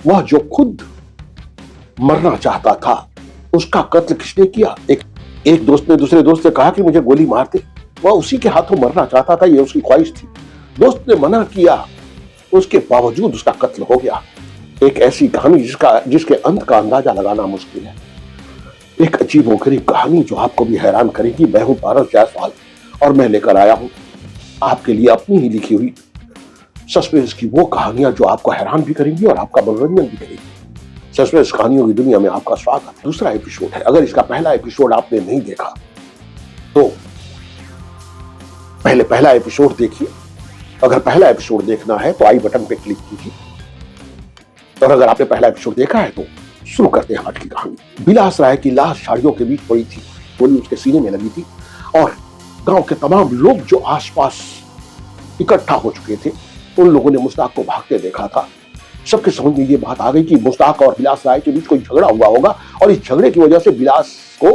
वह जो खुद मरना चाहता था, उसका कत्ल किसने किया? एक दोस्त ने दूसरे दोस्त से कहा कि मुझे गोली मार दे। वह उसी के हाथों मरना चाहता था, यह उसकी ख्वाहिश थी। दोस्त ने मना किया, उसके बावजूद उसका कत्ल हो गया। एक ऐसी कहानी जिसके अंत का अंदाजा लगाना मुश्किल है। एक अजीबोगरीब कहानी जो आपको भी हैरान करेगी। मैं हूं पारस जायसवाल और मैं लेकर आया हूं आपके लिए अपनी ही लिखी हुई सस्पेंस की वो कहानियां जो आपको हैरान भी करेंगी और आपका मनोरंजन भी करेगी। सस्पेंस कहानियों की दुनिया में आपका स्वागत। दूसरा एपिसोड है। अगर इसका पहला एपिसोड आपने नहीं देखा तो पहले पहला एपिसोड देखिए। अगर पहला एपिसोड देखना है तो आई बटन पे क्लिक कीजिए, और अगर आपने पहला एपिसोड देखा है तो शुरू करते हैं आज की कहानी। विलास राय की लाश साड़ियों के बीच पड़ी थी, गोली उसके सीने में लगी थी, और गांव के तमाम लोग जो आसपास इकट्ठा हो चुके थे, उन लोगों ने मुश्ताक को भागते देखा था। सबके समझ में ये बात आ गई कि मुश्ताक और विलास राय के बीच कोई झगड़ा हुआ होगा, और इस झगड़े की वजह से विलास को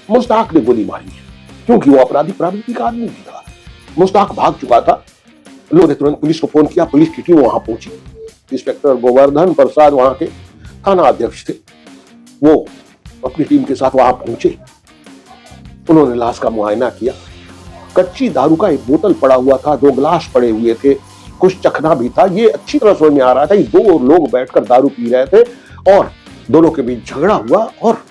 मुश्ताक ने गोली मारी है, क्योंकि वो अपराधी प्रवृत्ति का आदमी भी था। मुश्ताक भाग चुका था। लोगों ने तुरंत पुलिस को फोन किया। पुलिस की टीम वहां पहुंची। इंस्पेक्टर गोवर्धन प्रसाद वहां के थाना अध्यक्ष थे। वो अपनी टीम के साथ वहां पहुंचे। उन्होंने लाश का मुआयना किया। कच्ची दारू का एक बोतल पड़ा हुआ था, 2 गिलास पड़े हुए थे, कुछ चखना भी था। ये अच्छी तरह समझ में आ रहा था कि 2 लोग बैठकर दारू पी रहे थे और दोनों के बीच झगड़ा हुआ और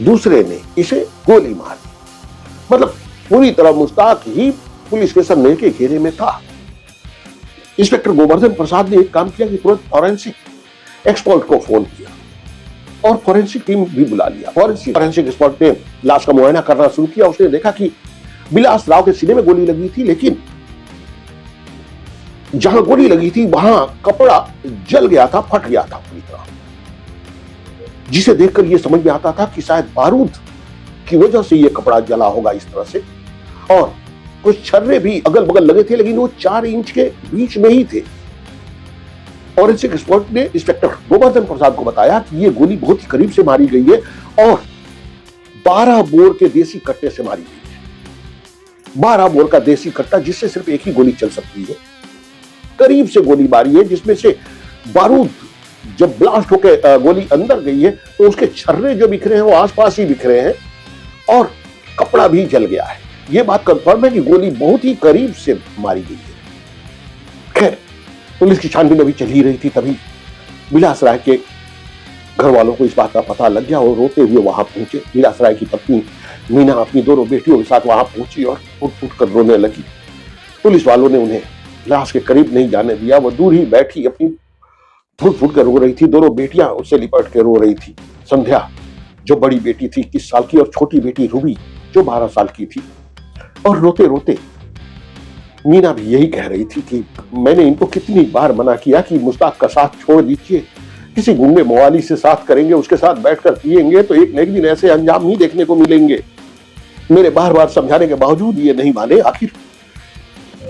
दूसरे ने इसे गोली मार दी। मतलब पूरी तरह मुश्ताक ही पुलिस के सरने के घेरे में था। इंस्पेक्टर गोवर्धन प्रसाद ने एक काम किया कि तुरंत फॉरेंसिक एक्सपर्ट को फोन किया और फॉरेंसिक टीम भी बुला लिया। फॉरेंसिक एक्सपर्ट ने लाश का मुआयना करना शुरू किया। उसने देखा कि विलास राव के सीने में गोली लगी थी, लेकिन जहां गोली लगी थी वहां कपड़ा जल गया था, फट गया था पूरी तरह, जिसे देखकर यह समझ में आता था कि शायद बारूद की वजह से यह कपड़ा जला होगा इस तरह से। और कुछ छर्रे भी अगल बगल लगे थे, लेकिन वो 4 इंच के बीच में ही थे। फॉरेंसिक एक्सपर्ट ने इंस्पेक्टर गोवर्धन प्रसाद को बताया कि यह गोली बहुत ही करीब से मारी गई है और 12 बोर के देसी कट्टे से मारी गई है। 12 बोर का देसी कट्टा, जिससे सिर्फ एक ही गोली चल सकती है, करीब से गोली मारी है, जिसमें से बारूद जब ब्लास्ट होकर गोली अंदर गई है तो उसके छर्रे जो बिखरे हैं वो आसपास ही बिखरे हैं और कपड़ा भी जल गया है। यह बात कंफर्म है कि गोली बहुत ही करीब से मारी गई है। खैर, पुलिस की छानबीन अभी चल ही रही थी, तभी विलास राय के घर वालों को इस बात का पता लग गया और रोते हुए वहां पहुंचे। विलास राय की पत्नी मीना अपनी दोनों बेटियों के साथ वहां पहुंची और फुट फुट कर रोने लगी। पुलिस वालों ने उन्हें लाश के करीब नहीं जाने दिया। वो दूर ही बैठी अपनी फुट फुट कर रो रही थी। दोनों बेटियां उससे लिपट के रो रही थी। संध्या जो बड़ी बेटी थी 21 साल की, और छोटी बेटी रूबी जो 12 साल की थी। और रोते रोते मीना भी यही कह रही थी कि मैंने इनको कितनी बार मना किया कि मुश्ताक का साथ छोड़ दीजिए, किसी गुंडे मवाली से साथ करेंगे, उसके साथ बैठकर पिएंगे तो एक न एक दिन ऐसे अंजाम ही देखने को मिलेंगे। मेरे बार बार समझाने के बावजूद ये नहीं माने। आखिर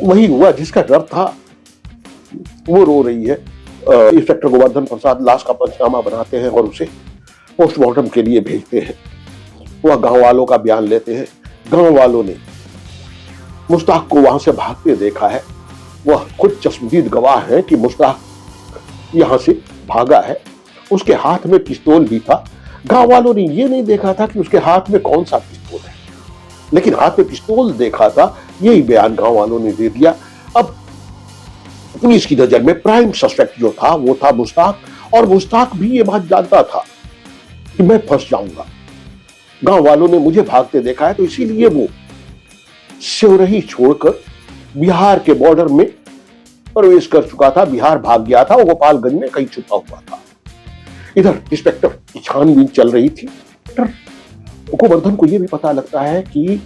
वही हुआ जिसका डर था। वो रो रही है। इंस्पेक्टर गोवर्धन प्रसाद लाश का पंचनामा बनाते हैं और उसे पोस्टमार्टम के लिए भेजते हैं। वह गांव वालों का बयान लेते हैं। गांव वालों ने मुश्ताक को वहां से भागते देखा है। वह खुद चश्मदीद गवाह है कि मुश्ताक यहां से भागा है। उसके हाथ में पिस्तौल भी था। गांव वालों ने यह नहीं देखा था कि उसके हाथ में कौन सा पिस्तौल है, लेकिन हाथ में पिस्तौल देखा था। यही बयान गांव वालों ने दे दिया। अब पुलिस की नजर में प्राइम सस्पेक्ट जो था वो था मुश्ताक, और मुश्ताक भी ये बात जानता था कि मैं फंस जाऊंगा। गांव वालों ने मुझे भागते देखा है, तो इसीलिए वो सिवरही छोड़कर बिहार के बॉर्डर में प्रवेश कर चुका था। बिहार भाग गया था। वो गोपालगंज में कहीं छुपा हुआ था। इधर इंस्पेक्टर की छानबीन चल रही थी। गोवर्धन को यह भी पता लगता है कि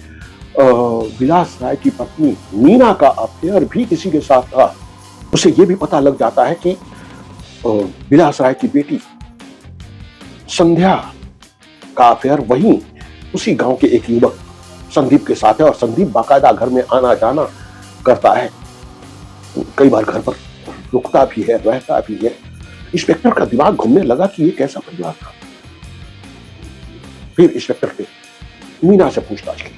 विलास राय की पत्नी मीना का अफेयर भी किसी के साथ था। उसे यह भी पता लग जाता है कि विलास राय की बेटी संध्या का अफेयर वहीं उसी गांव के एक युवक संदीप के साथ है, और संदीप बाकायदा घर में आना जाना करता है। कई बार घर पर रुकता भी है, रहता भी है। इंस्पेक्टर का दिमाग घूमने लगा कि ये कैसा परिवार था। फिर इंस्पेक्टर ने मीना से पूछताछ की।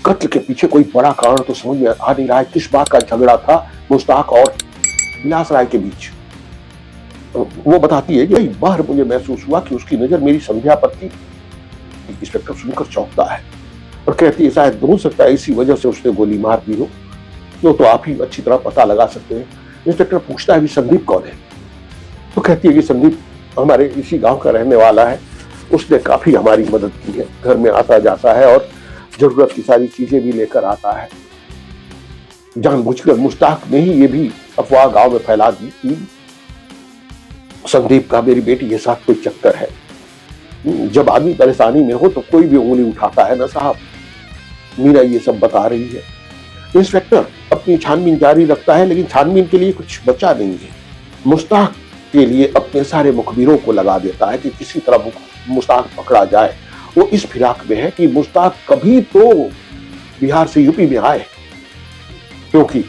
कत्ल के पीछे कोई बड़ा कारण तो समझ में आ नहीं रहा है। किस बात का झगड़ा था मुश्ताक और विलास राय के बीच? वो बताती है कि कई बार मुझे महसूस हुआ कि उसकी नजर मेरी संध्या पर थी। इंस्पेक्टर सुनकर चौंकता है और कहती है शायद हो सकता है इसी वजह से उसने गोली मार दी हो, तो आप ही अच्छी तरह पता लगा सकते हैं। इंस्पेक्टर पूछता है कि संदीप कौन है? तो कहती है कि संदीप हमारे इसी गांव का रहने वाला है, उसने काफी हमारी मदद की है, घर में आता जाता है और जरूरत की सारी चीजें भी लेकर आता है। जानबूझकर मुश्ताक ने ही ये भी अफवाह गांव में फैला दी कि संदीप का मेरी बेटी के साथ कोई चक्कर है। जब आदमी परेशानी में हो तो कोई भी उंगली उठाता है ना साहब। मीरा ये सब बता रही है। इंस्पेक्टर अपनी छानबीन जारी रखता है, लेकिन छानबीन के लिए कुछ बचा नहीं है। मुश्ताक के लिए अपने सारे मुखबिरों को लगा देता है कि किसी तरह मुश्ताक पकड़ा जाए। वो इस फिराक में है कि मुश्ताक कभी तो बिहार से यूपी में आए, क्योंकि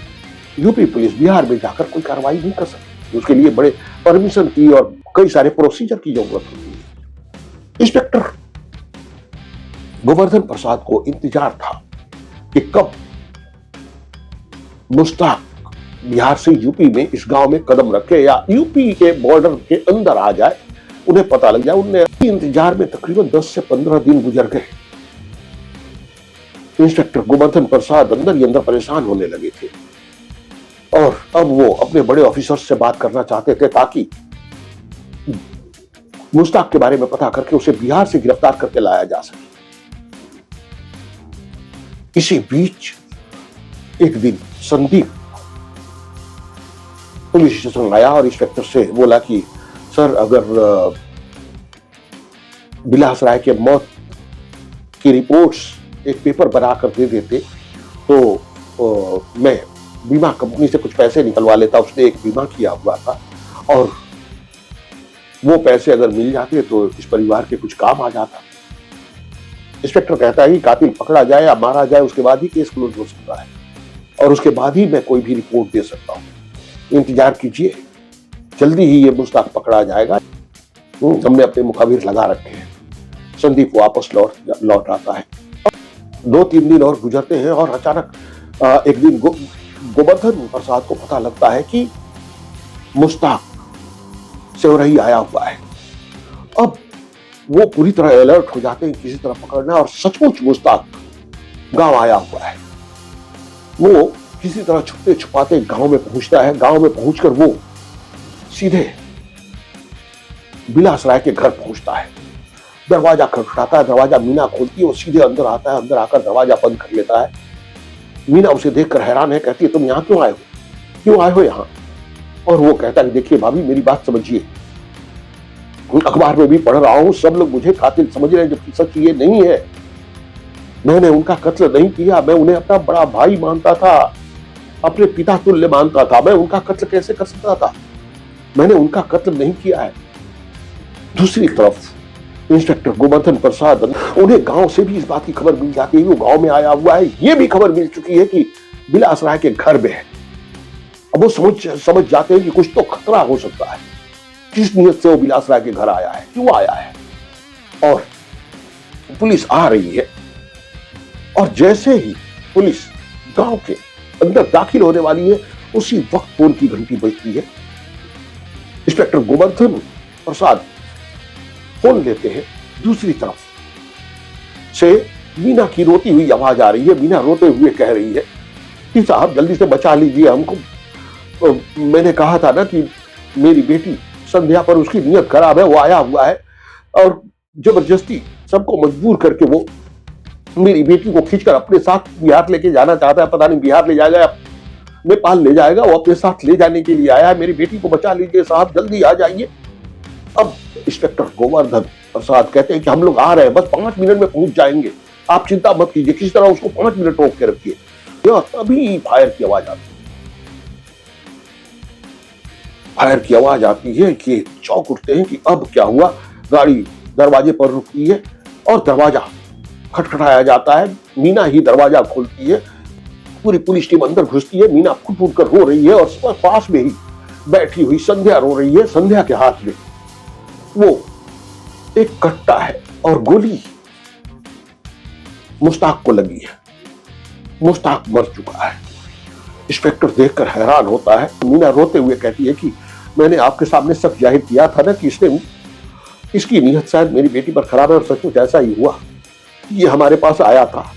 यूपी पुलिस बिहार में जाकर कोई कार्रवाई नहीं कर सकती। उसके लिए बड़े परमिशन की और कई सारे प्रोसीजर की जरूरत होती है। इंस्पेक्टर गोवर्धन प्रसाद को इंतजार था कि कब मुश्ताक बिहार से यूपी में इस गांव में कदम रखे या यूपी के बॉर्डर के अंदर आ जाए, उन्हें पता लग जाए। उन्हें इंतजार में तकरीबन 10 से 15 दिन गुजर गए। इंस्पेक्टर गोवर्धन प्रसाद अंदर ही अंदर परेशान होने लगे थे और अब वो अपने बड़े ऑफिसर से बात करना चाहते थे ताकि मुश्ताक के बारे में पता करके उसे बिहार से गिरफ्तार करके लाया जा सके। इसी बीच एक दिन संदीप पुलिस स्टेशन आया और इंस्पेक्टर से बोला कि सर, अगर विलास राय के मौत की रिपोर्ट्स एक पेपर बनाकर दे देते तो मैं बीमा कंपनी से कुछ पैसे निकलवा लेता। उसने एक बीमा किया हुआ था और वो पैसे अगर मिल जाते तो इस परिवार के कुछ काम आ जाता। इंस्पेक्टर कहता है कि कातिल पकड़ा जाए या मारा जाए, उसके बाद ही केस क्लोज हो सकता है और उसके बाद ही मैं कोई भी रिपोर्ट दे सकता हूं। इंतजार कीजिए, जल्दी ही ये मुश्ताक पकड़ा जाएगा। हमने अपने मुखाबिर लगा रखे हैं। संदीप वापस लौट आता है। 2-3 दिन और गुजरते हैं और अचानक एक दिन गोवर्धन प्रसाद को पता लगता है कि मुश्ताक सेवरही आया हुआ है। अब वो पूरी तरह अलर्ट हो जाते हैं किसी तरह पकड़ना, और सचमुच मुश्ताक गांव आया हुआ है। वो किसी तरह छुपते छुपाते गांव में पहुंचता है। गांव में पहुंचकर वो सीधे विलास राय के घर पहुंचता है। दरवाजा खटखटाता है, दरवाजा मीना खोलती है, वो सीधे अंदर आता है। अंदर आकर दरवाजा बंद कर लेता है। मीना उसे देखकर हैरान है, कहती है तुम यहाँ क्यों आए हो यहाँ? और वो कहता है देखिए भाभी, मेरी बात समझिए, अखबार में भी पढ़ रहा हूं, सब लोग मुझे कातिल समझ रहे हैं, जबकि सच ये नहीं है। मैंने उनका कत्ल नहीं किया। मैं उन्हें अपना बड़ा भाई मानता था, अपने पिता तुल्य मानता था। मैं उनका कत्ल कैसे कर सकता था? मैंने उनका कत्ल नहीं किया है। दूसरी तरफ इंस्पेक्टर गोवर्धन प्रसाद, उन्हें गांव से भी इस बात की खबर मिल जाती है, वो गांव में आया हुआ है। ये भी खबर मिल चुकी है कि विलास राय के घर में है। अब वो समझ जाते हैं कि कुछ तो खतरा हो सकता है। किस नियत से वो विलास राय के घर आया है, क्यों आया है? और पुलिस आ रही है और जैसे ही पुलिस गांव के अंदर दाखिल होने वाली है, उसी वक्त फोन की घंटी बजती है। इंस्पेक्टर गोवर्धन प्रसाद फोन लेते हैं। दूसरी तरफ से मीना की रोती हुई आवाज आ रही है। मीना रोते हुए कह रही है कि साहब जल्दी से बचा लीजिए हमको। मैंने कहा था ना कि मेरी बेटी संध्या पर उसकी नियत खराब है, वो आया हुआ है और जबरदस्ती सबको मजबूर करके वो मेरी बेटी को खींचकर अपने साथ बिहार लेके जाना चाहता है। पता नहीं बिहार ले जाएगा या नेपाल ले जाएगा, वो अपने साथ ले जाने के लिए आया है। मेरी बेटी को बचा लीजिए साहब, जल्दी आ जाइए। अब इंस्पेक्टर गोवर्धन प्रसाद कहते हैं कि हम लोग आ रहे हैं, बस 5 मिनट में पहुंच जाएंगे, आप चिंता मत कीजिए। किसी तरह उसको 5 मिनट रोक के रखिए। तभी फायर की आवाज आती है। फायर की आवाज आती है कि चौंक उठते हैं कि अब क्या हुआ। गाड़ी दरवाजे पर रुकती है और दरवाजा खटखटाया जाता है। मीना ही दरवाजा खोलती है। पूरी पुलिस टीम अंदर घुसती है। मीना फुट फुट कर रो रही है और पास में ही बैठी हुई संध्या रो रही है। संध्या के हाथ में वो एक कट्टा है और गोली मुश्ताक को लगी है। मुश्ताक मर चुका है। इंस्पेक्टर देखकर हैरान होता है। मीना रोते हुए कहती है कि मैंने आपके सामने सब जाहिर किया था ना कि इसकी नीयत शायद मेरी बेटी पर खराब है, और सचमुच ऐसा ही हुआ। ये हमारे पास आया था।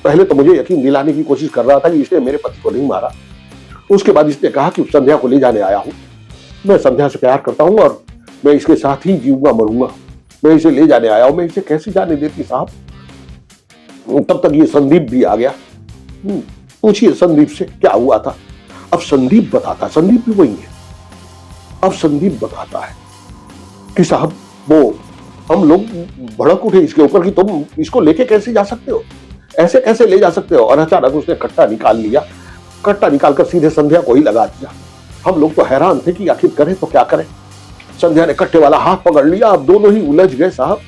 पहले तो मुझे यकीन दिलाने की कोशिश कर रहा था कि इसने मेरे पति को नहीं मारा। उसके बाद इसने कहा कि संध्या को ले जाने आया हूं। मैं संध्या से प्यार करता हूं और मैं इसके साथ ही जीऊंगा मरूंगा। मैं इसे ले जाने आया हूं। मैं इसे कैसे जाने देती साहब? तब तक ये संदीप भी आ गया। पूछिए संदीप से क्या हुआ था। अब संदीप बताता, संदीप भी वही है। अब संदीप बताता है कि साहब वो हम लोग भड़क उठे इसके ऊपर कि तुम इसको लेके कैसे जा सकते हो, ऐसे कैसे ले जा सकते हो। और अचानक उसने कट्टा निकाल लिया। कट्टा निकालकर सीधे संध्या को ही लगा दिया। हम लोग तो हैरान थे कि आखिर करें तो क्या करें। संध्या ने कट्टे वाला हाथ पकड़ लिया। अब दोनों ही उलझ गए साहब,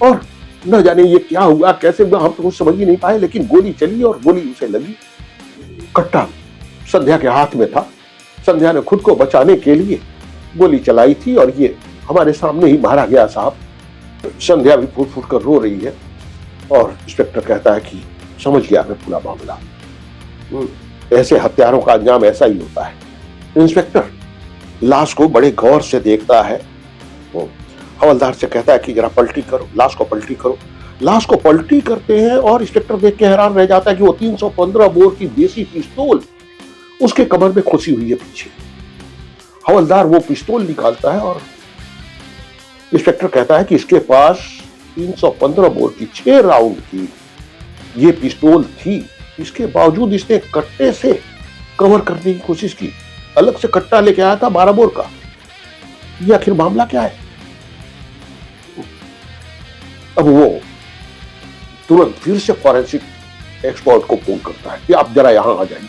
और न जाने ये क्या हुआ, कैसे हुआ, हम तो कुछ समझ ही नहीं पाए। लेकिन गोली चली और गोली उसे लगी। कट्टा संध्या के हाथ में था। संध्या ने खुद को बचाने के लिए गोली चलाई थी और ये हमारे सामने ही मारा गया साहब। संध्या भी फूट फूट कर रो रही है और इंस्पेक्टर कहता है कि समझ गया मैं पूरा मामला। ऐसे हत्यारों का अंजाम ऐसा ही होता है। इंस्पेक्टर लाश को बड़े गौर से देखता है। वो हवलदार से कहता है कि जरा पलटी करो, लाश को पलटी करो। लाश को पलटी करते हैं और इंस्पेक्टर देख के हैरान रह जाता है कि वो 315 बोर की देसी पिस्तौल उसके कमर में खुशी हुई है पीछे। हवलदार वो पिस्तौल निकालता है और इंस्पेक्टर कहता है कि इसके पास 315 बोर की 6 राउंड की ये पिस्तौल थी। इसके बावजूद इसने कट्टे से कवर करने की कोशिश की। अलग से कट्टा लेके आया था 12 बोर का। ये आखिर मामला क्या है? अब वो तुरंत फिर से फॉरेंसिक एक्सपर्ट को फोन करता है कि आप जरा यहां आ जाइए।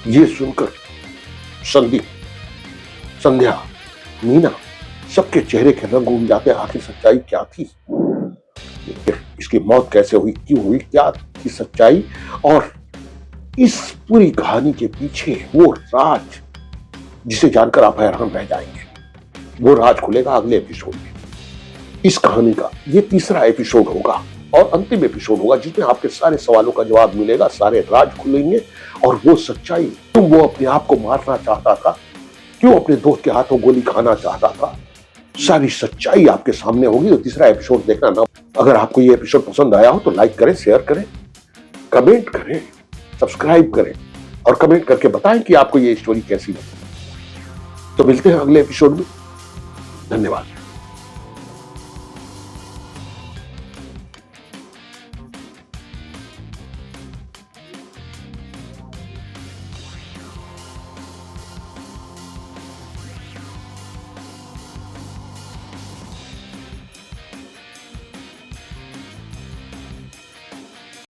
ये सुनकर संदीप, संध्या, मीना सबके चेहरे के रंग उड़ जाते हैं। आखिर सच्चाई क्या थी? इसकी मौत कैसे हुई, क्यों हुई, क्या थी सच्चाई? और इस पूरी कहानी के पीछे वो राज जिसे जानकर आप हैरान रह जाएंगे। वो राज खुलेगा अगले एपिसोड में। इस कहानी का ये तीसरा एपिसोड होगा और अंतिम एपिसोड होगा जिसमें आपके सारे सवालों का जवाब मिलेगा, सारे राज खुलेंगे और वो सच्चाई, क्यों वो अपने आप को मारना चाहता था, क्यों अपने दोस्त के हाथों गोली खाना चाहता था, सारी सच्चाई आपके सामने होगी। तो तीसरा एपिसोड देखना ना। अगर आपको ये एपिसोड पसंद आया हो तो लाइक करें, शेयर करें, कमेंट करें, सब्सक्राइब करें और कमेंट करके बताएं कि आपको ये स्टोरी कैसी लगी। तो मिलते हैं अगले एपिसोड में। धन्यवाद।